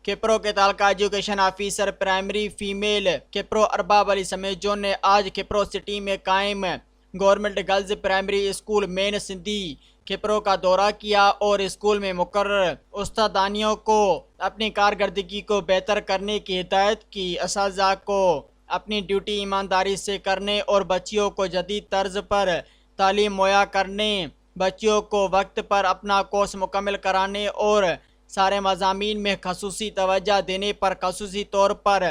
کپرو کے تعلقہ education officer primary female Kapro Arbab Ali Samejo نے آج کپرو سٹی میں قائم government girls primary school main Sindhi Kapro کا دورہ کیا اور اسکول میں مقرر استادانیوں کو اپنی کارکردگی کو بہتر کرنے کی ہدایت کی۔ اساتذہ کو اپنی ڈیوٹی ایمانداری سے کرنے اور بچیوں کو جدید طرز پر تعلیم مہیا کرنے، بچیوں کو وقت پر اپنا کورس مکمل کرانے اور سارے مضامین میں خصوصی توجہ دینے پر خصوصی طور پر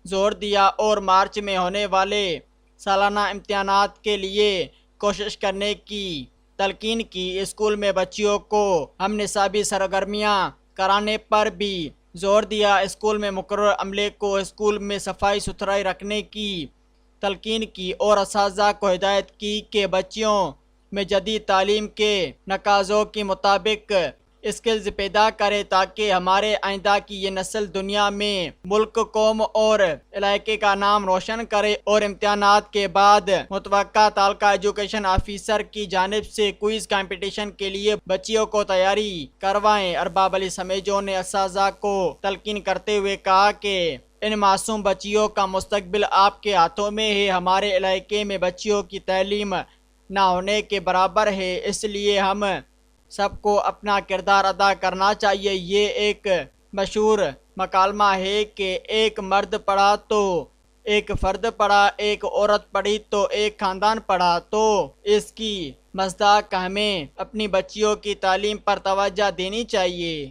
زور دیا اور مارچ میں ہونے والے سالانہ امتحانات کے لیے کوشش کرنے کی تلقین کی۔ اسکول میں بچیوں کو ہم نصابی سرگرمیاں کرانے پر بھی زور دیا۔ اسکول میں مقرر عملے کو اسکول میں صفائی ستھرائی رکھنے کی تلقین کی اور اساتذہ کو ہدایت کی کہ بچیوں میں جدید تعلیم کے تقاضوں کے مطابق اسکلز پیدا کرے تاکہ ہمارے آئندہ کی یہ نسل دنیا میں ملک، قوم اور علاقے کا نام روشن کرے۔ اور امتحانات کے بعد متوقع تعلقہ ایجوکیشن آفیسر کی جانب سے کوئز کمپٹیشن کے لیے بچیوں کو تیاری کروائیں۔ ارباب علی سمیجو نے اساتذہ کو تلقین کرتے ہوئے کہا کہ ان معصوم بچیوں کا مستقبل آپ کے ہاتھوں میں ہے۔ ہمارے علاقے میں بچیوں کی تعلیم نہ ہونے کے برابر ہے، اس لیے ہم سب کو اپنا کردار ادا کرنا چاہیے۔ یہ ایک مشہور مکالمہ ہے کہ ایک مرد پڑھا تو ایک فرد پڑھا، ایک عورت پڑھی تو ایک خاندان پڑھا۔ تو اس کی مصداق ہمیں اپنی بچیوں کی تعلیم پر توجہ دینی چاہیے۔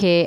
کے